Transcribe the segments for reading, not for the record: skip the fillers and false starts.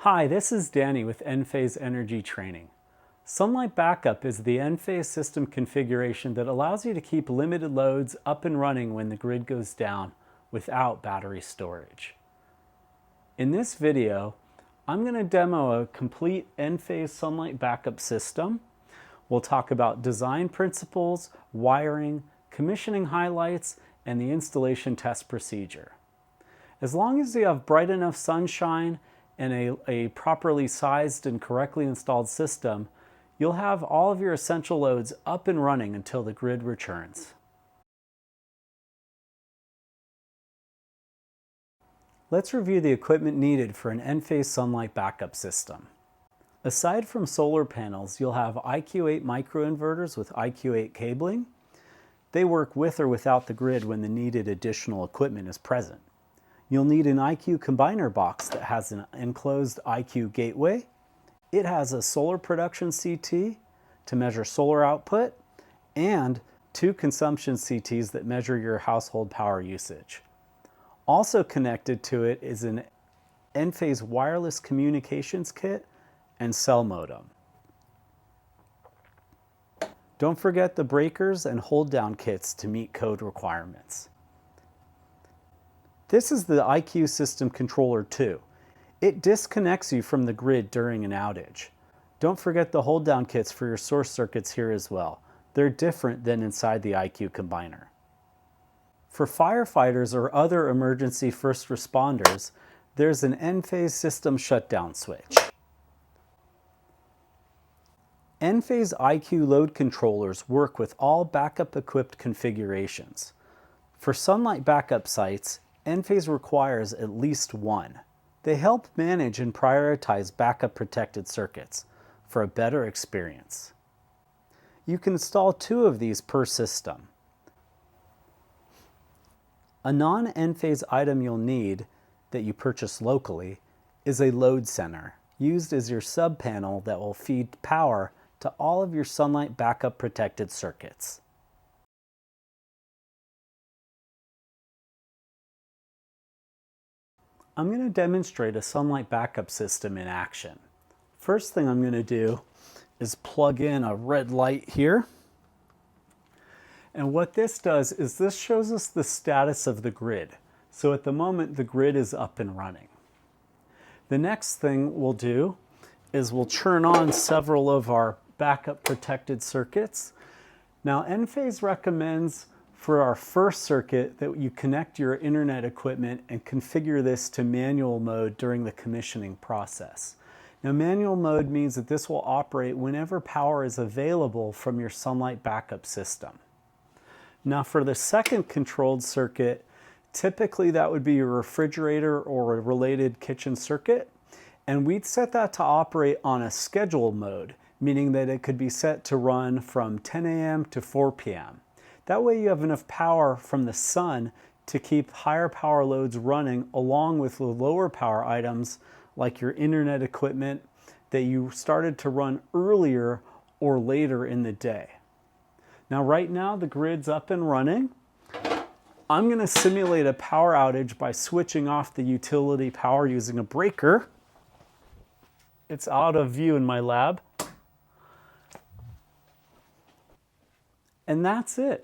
Hi, this is Danny with Enphase Energy Training. Sunlight Backup is the Enphase system configuration that allows you to keep limited loads up and running when the grid goes down without battery storage. In this video, I'm going to demo a complete Enphase Sunlight Backup system. We'll talk about design principles, wiring, commissioning highlights, and the installation test procedure. As long as you have bright enough sunshine and a properly sized and correctly installed system, you'll have all of your essential loads up and running until the grid returns. Let's review the equipment needed for an Enphase Sunlight Backup system. Aside from solar panels, you'll have IQ8 microinverters with IQ8 cabling. They work with or without the grid when the needed additional equipment is present. You'll need an IQ combiner box that has an enclosed IQ gateway. It has a solar production CT to measure solar output and 2 consumption CTs that measure your household power usage. Also connected to it is an Enphase wireless communications kit and cell modem. Don't forget the breakers and hold down kits to meet code requirements. This is the IQ System Controller 2. It disconnects you from the grid during an outage. Don't forget the hold down kits for your source circuits here as well. They're different than inside the IQ Combiner. For firefighters or other emergency first responders, there's an Enphase System Shutdown Switch. Enphase IQ load controllers work with all backup equipped configurations. For Sunlight Backup sites, Enphase requires at least one. They help manage and prioritize backup protected circuits for a better experience. You can install 2 of these per system. A non-Enphase item you'll need that you purchase locally is a load center, used as your sub-panel that will feed power to all of your Sunlight Backup protected circuits. I'm going to demonstrate a Sunlight Backup system in action. First thing I'm going to do is plug in a red light here. And what this does is this shows us the status of the grid. So at the moment, the grid is up and running. The next thing we'll do is we'll turn on several of our backup protected circuits. Now, Enphase recommends for our first circuit that you connect your internet equipment and configure this to manual mode during the commissioning process. Now, manual mode means that this will operate whenever power is available from your Sunlight Backup system. Now, for the second controlled circuit, typically that would be your refrigerator or a related kitchen circuit, and we'd set that to operate on a schedule mode, meaning that it could be set to run from 10 a.m. to 4 p.m. That way you have enough power from the sun to keep higher power loads running along with the lower power items like your internet equipment that you started to run earlier or later in the day. Now right now the grid's up and running. I'm going to simulate a power outage by switching off the utility power using a breaker. It's out of view in my lab. And that's it.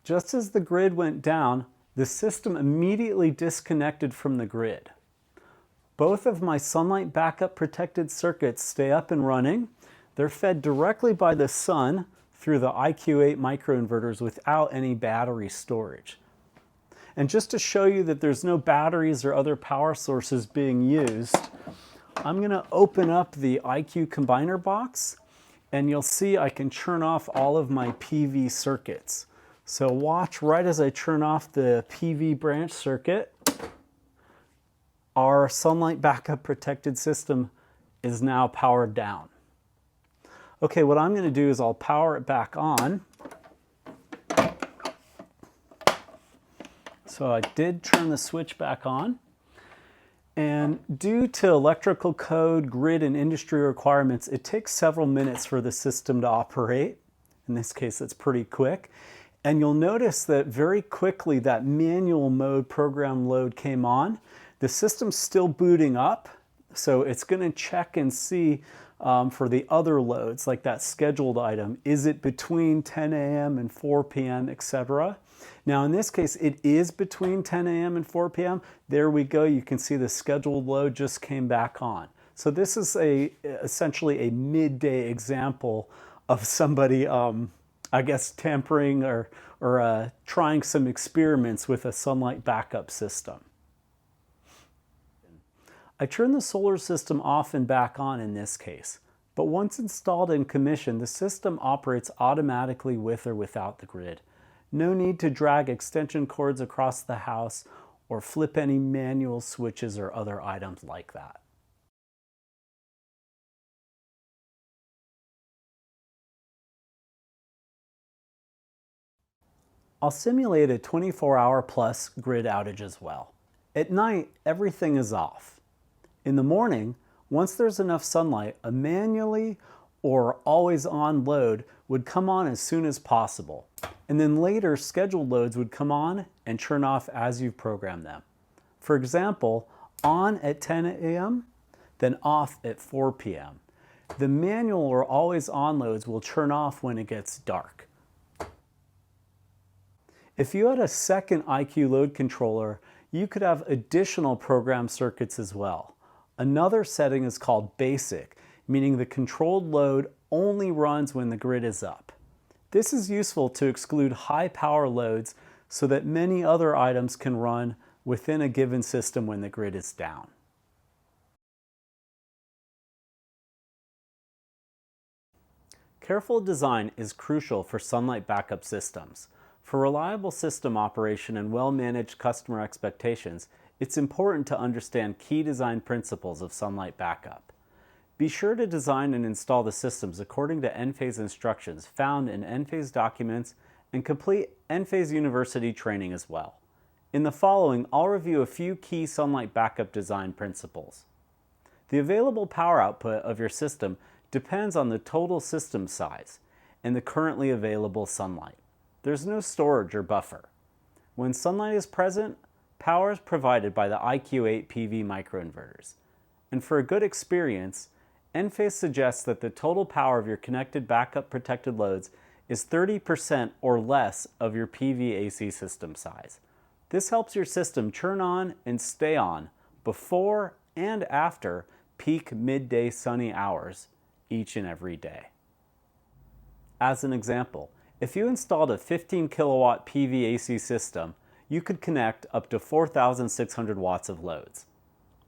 Just as the grid went down, the system immediately disconnected from the grid. Both of my Sunlight Backup protected circuits stay up and running. They're fed directly by the sun through the IQ8 microinverters without any battery storage. And just to show you that there's no batteries or other power sources being used, I'm going to open up the IQ combiner box and you'll see I can turn off all of my PV circuits. So watch right as I turn off the PV branch circuit. Our Sunlight Backup protected system is now powered down. Okay, what I'm going to do is I'll power it back on. So I did turn the switch back on. And due to electrical code, grid, and industry requirements, it takes several minutes for the system to operate. In this case, it's pretty quick. And you'll notice that very quickly that manual mode program load came on. The system's still booting up. So it's going to check and see for the other loads, like that scheduled item, is it between 10 a.m. and 4 p.m., etc. Now in this case, it is between 10 a.m. and 4 p.m. There we go. You can see the scheduled load just came back on. So this is essentially a midday example of somebody, I guess, tampering or trying some experiments with a sunlight backup system. I turn the solar system off and back on in this case, but once installed and commissioned, the system operates automatically with or without the grid. No need to drag extension cords across the house or flip any manual switches or other items like that. I'll simulate a 24-hour plus grid outage as well. At night, everything is off. In the morning, once there's enough sunlight, a manually or always on load would come on as soon as possible. And then later, scheduled loads would come on and turn off as you've programmed them. For example, on at 10 a.m., then off at 4 p.m. The manual or always on loads will turn off when it gets dark. If you had a second IQ load controller, you could have additional program circuits as well. Another setting is called basic, meaning the controlled load only runs when the grid is up. This is useful to exclude high power loads so that many other items can run within a given system when the grid is down. Careful design is crucial for sunlight backup systems. For reliable system operation and well-managed customer expectations, it's important to understand key design principles of sunlight backup. Be sure to design and install the systems according to Enphase instructions found in Enphase documents and complete Enphase University training as well. In the following, I'll review a few key sunlight backup design principles. The available power output of your system depends on the total system size and the currently available sunlight. There's no storage or buffer. When sunlight is present, power is provided by the IQ8 PV microinverters. And for a good experience, Enphase suggests that the total power of your connected backup protected loads is 30% or less of your PV AC system size. This helps your system turn on and stay on before and after peak midday sunny hours each and every day. As an example, if you installed a 15 kilowatt PV AC system, you could connect up to 4,600 watts of loads.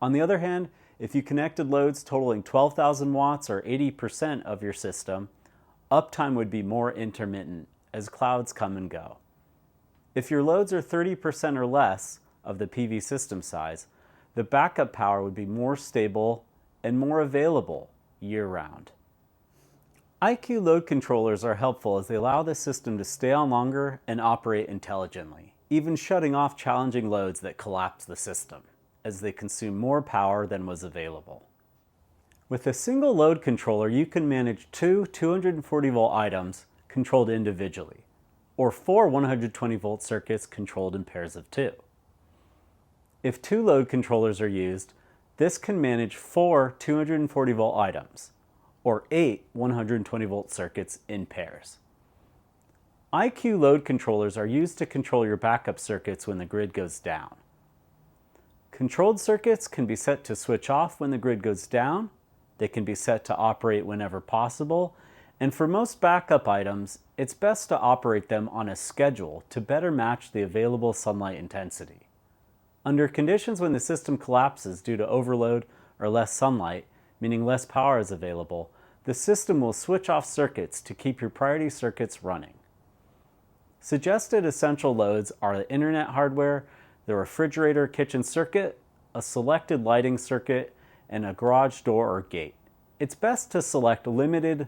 On the other hand, if you connected loads totaling 12,000 watts or 80% of your system, uptime would be more intermittent as clouds come and go. If your loads are 30% or less of the PV system size, the backup power would be more stable and more available year-round. IQ load controllers are helpful as they allow the system to stay on longer and operate intelligently, even shutting off challenging loads that collapse the system, as they consume more power than was available. With a single load controller, you can manage two 240 volt items controlled individually, or four 120 volt circuits controlled in pairs of two. If two load controllers are used, this can manage four 240 volt items, or 8 120 volt circuits in pairs. IQ load controllers are used to control your backup circuits when the grid goes down. Controlled circuits can be set to switch off when the grid goes down, they can be set to operate whenever possible, and for most backup items, it's best to operate them on a schedule to better match the available sunlight intensity. Under conditions when the system collapses due to overload or less sunlight, meaning less power is available, the system will switch off circuits to keep your priority circuits running. Suggested essential loads are the internet hardware, the refrigerator kitchen circuit, a selected lighting circuit, and a garage door or gate. It's best to select limited,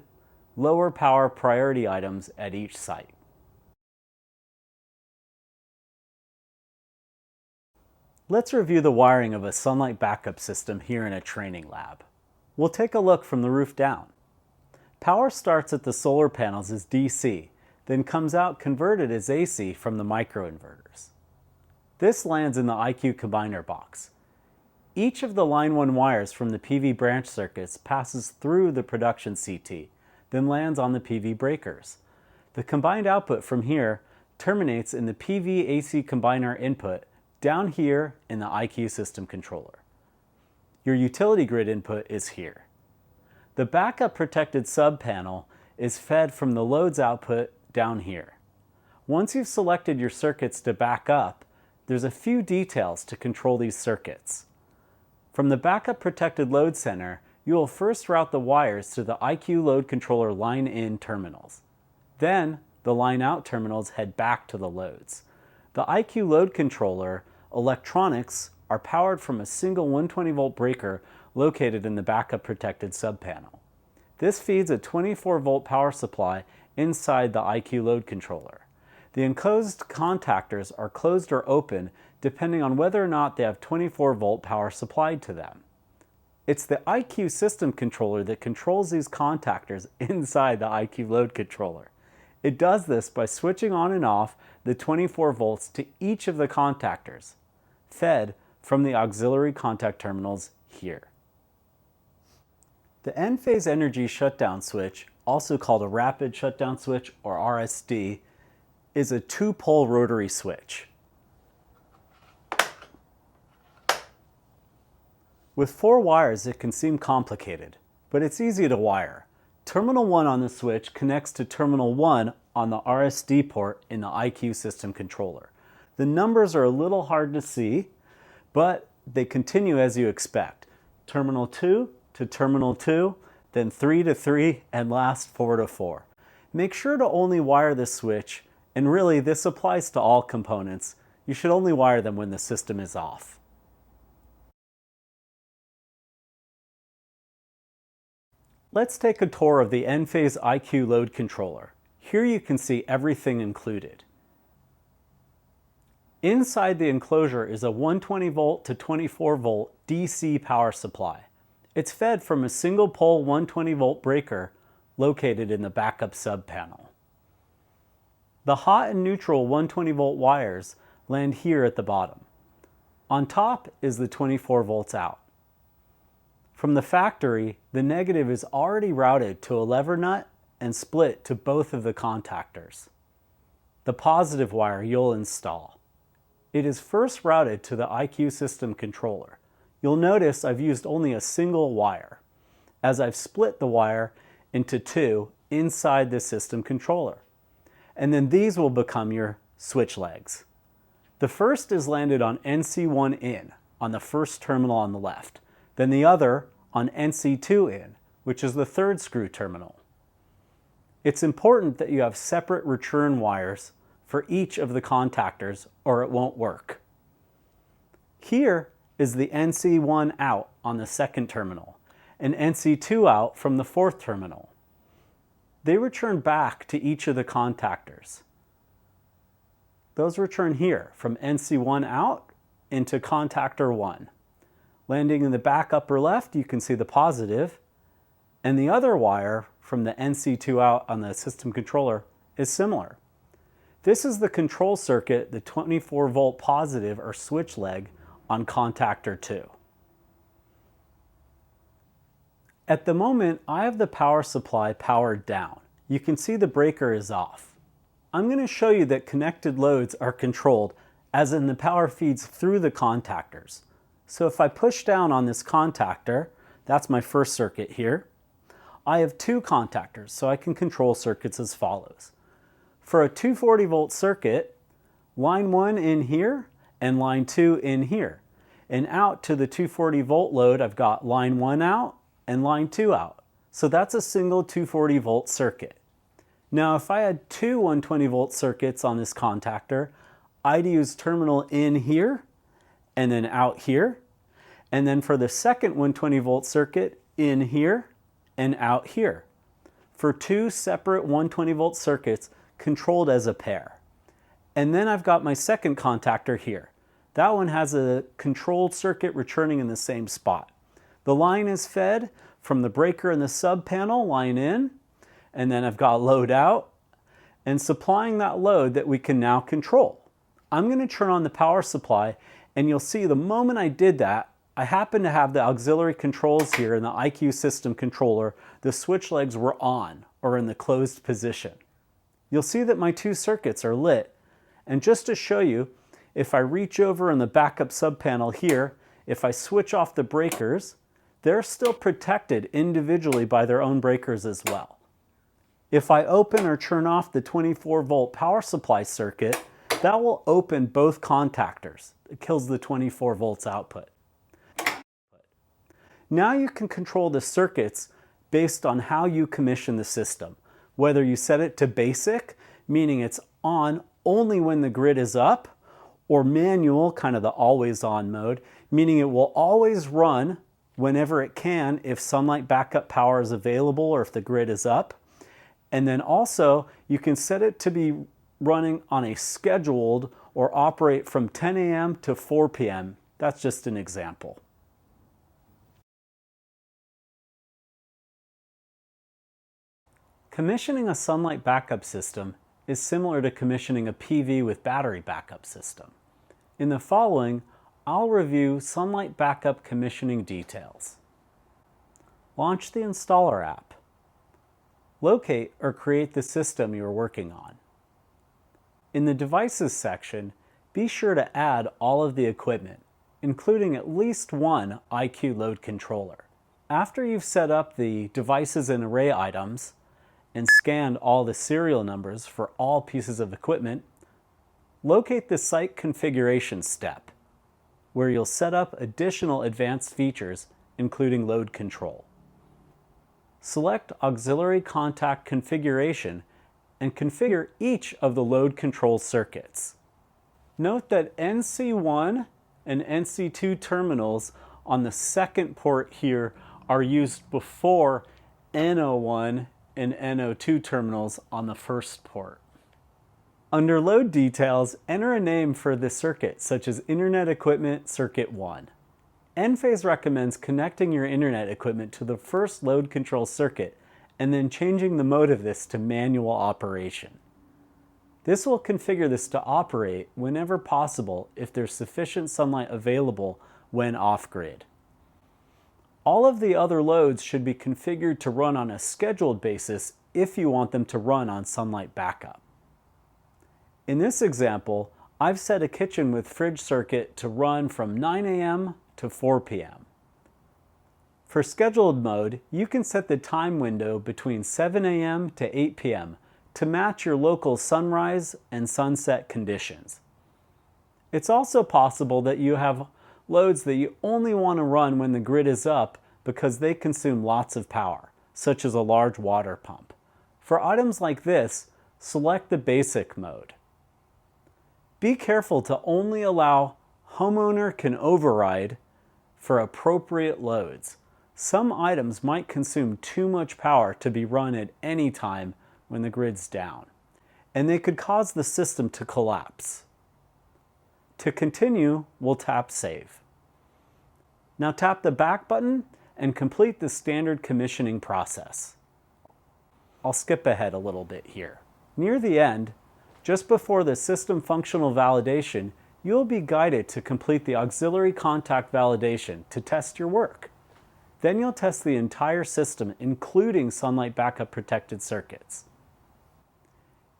lower power priority items at each site. Let's review the wiring of a sunlight backup system here in a training lab. We'll take a look from the roof down. Power starts at the solar panels as DC, then comes out converted as AC from the microinverters. This lands in the IQ combiner box. Each of the line 1 wires from the PV branch circuits passes through the production CT, then lands on the PV breakers. The combined output from here terminates in the PV AC combiner input down here in the IQ system controller. Your utility grid input is here. The backup protected sub-panel is fed from the loads output down here. Once you've selected your circuits to back up, there's a few details to control these circuits. From the backup protected load center, you will first route the wires to the IQ load controller line in terminals. Then, the line out terminals head back to the loads. The IQ load controller electronics are powered from a single 120 volt breaker located in the backup protected subpanel. This feeds a 24 volt power supply inside the IQ load controller. The enclosed contactors are closed or open depending on whether or not they have 24 volt power supplied to them. It's the IQ system controller that controls these contactors inside the IQ load controller. It does this by switching on and off the 24 volts to each of the contactors, fed from the auxiliary contact terminals here. The Enphase Energy Shutdown Switch, also called a Rapid Shutdown Switch or RSD, is a 2-pole rotary switch. With 4 wires, it can seem complicated, but it's easy to wire. Terminal 1 on the switch connects to terminal 1 on the RSD port in the IQ system controller. The numbers are a little hard to see, but they continue as you expect. Terminal 2 to terminal 2, then 3 to 3, and last 4 to 4. Make sure to only wire the switch, and really this applies to all components. You should only wire them when the system is off. Let's take a tour of the Enphase IQ load controller. Here you can see everything included. Inside the enclosure is a 120 volt to 24 volt DC power supply. It's fed from a single pole 120 volt breaker located in the backup sub-panel. The hot and neutral 120 volt wires land here at the bottom. On top is the 24 volts out. From the factory, the negative is already routed to a lever nut and split to both of the contactors. The positive wire you'll install. It is first routed to the IQ system controller. You'll notice I've used only a single wire, as I've split the wire into 2 inside the system controller. And then these will become your switch legs. The first is landed on NC1 in, on the first terminal on the left, then the other on NC2 in, which is the third screw terminal. It's important that you have separate return wires for each of the contactors or it won't work. Here is the NC1 out on the second terminal and NC2 out from the fourth terminal. They return back to each of the contactors. Those return here from NC1 out into contactor 1. Landing in the back upper left, you can see the positive, and the other wire from the NC2 out on the system controller is similar. This is the control circuit, the 24 volt positive or switch leg on contactor 2. At the moment, I have the power supply powered down. You can see the breaker is off. I'm going to show you that connected loads are controlled, as in the power feeds through the contactors. So if I push down on this contactor, that's my first circuit here, I have 2 contactors, so I can control circuits as follows. For a 240 volt circuit, line 1 in here and line 2 in here. And out to the 240 volt load, I've got line 1 out and line 2 out. So that's a single 240 volt circuit. Now if I had 2 120 volt circuits on this contactor, I'd use terminal in here and then out here. And then for the second 120 volt circuit, in here and out here. For 2 separate 120 volt circuits controlled as a pair. And then I've got my second contactor here. That one has a controlled circuit returning in the same spot. The line is fed from the breaker in the sub panel, line in, and then I've got load out, and supplying that load that we can now control. I'm going to turn on the power supply, and you'll see the moment I did that, I happen to have the auxiliary controls here in the IQ system controller. The switch legs were on or in the closed position. You'll see that my two circuits are lit. And just to show you, if I reach over in the backup subpanel here, if I switch off the breakers, they're still protected individually by their own breakers as well. If I open or turn off the 24-volt power supply circuit, that will open both contactors. It kills the 24 volts output. Now you can control the circuits based on how you commission the system. Whether you set it to basic, meaning it's on only when the grid is up, or manual, kind of the always on mode, meaning it will always run whenever it can if sunlight backup power is available or if the grid is up. And then also you can set it to be running on a scheduled or operate from 10 a.m. to 4 p.m. That's just an example. Commissioning a sunlight backup system is similar to commissioning a PV with battery backup system. In the following, I'll review sunlight backup commissioning details. Launch the installer app. Locate or create the system you are working on. In the Devices section, be sure to add all of the equipment, including at least one IQ load controller. After you've set up the devices and array items, and scanned all the serial numbers for all pieces of equipment, locate the Site Configuration step, where you'll set up additional advanced features, including load control. Select Auxiliary Contact Configuration and configure each of the load control circuits. Note that NC1 and NC2 terminals on the second port here are used before NO1 and NO2 terminals on the first port. Under Load Details, enter a name for the circuit, such as Internet Equipment Circuit 1. Enphase recommends connecting your internet equipment to the first load control circuit and then changing the mode of this to manual operation. This will configure this to operate whenever possible if there's sufficient sunlight available when off-grid. All of the other loads should be configured to run on a scheduled basis if you want them to run on sunlight backup. In this example, I've set a kitchen with fridge circuit to run from 9 a.m. to 4 p.m. For scheduled mode, you can set the time window between 7 a.m. to 8 p.m. to match your local sunrise and sunset conditions. It's also possible that you have loads that you only want to run when the grid is up because they consume lots of power, such as a large water pump. For items like this, select the basic mode. Be careful to only allow homeowner can override for appropriate loads. Some items might consume too much power to be run at any time when the grid's down, and they could cause the system to collapse. To continue, we'll tap Save. Now tap the back button and complete the standard commissioning process. I'll skip ahead a little bit here. Near the end, just before the system functional validation, you'll be guided to complete the auxiliary contact validation to test your work. Then you'll test the entire system, including sunlight backup protected circuits.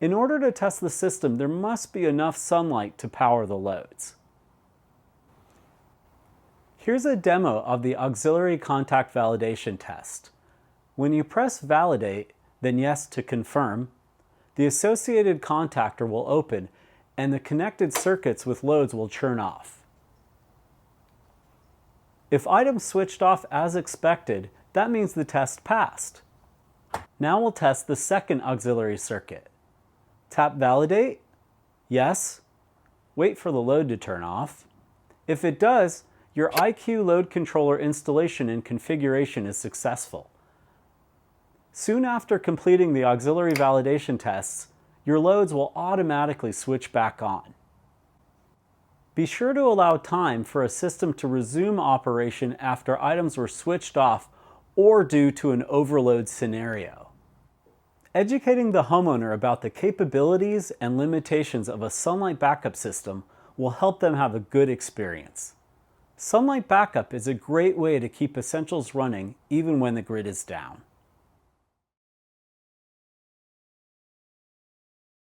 In order to test the system, there must be enough sunlight to power the loads. Here's a demo of the auxiliary contact validation test. When you press Validate, then Yes to confirm, the associated contactor will open and the connected circuits with loads will churn off. If items switched off as expected, that means the test passed. Now we'll test the second auxiliary circuit. Tap Validate, Yes, wait for the load to turn off. If it does, your IQ load controller installation and configuration is successful. Soon after completing the auxiliary validation tests, your loads will automatically switch back on. Be sure to allow time for a system to resume operation after items were switched off or due to an overload scenario. Educating the homeowner about the capabilities and limitations of a sunlight backup system will help them have a good experience. Sunlight Backup is a great way to keep essentials running even when the grid is down.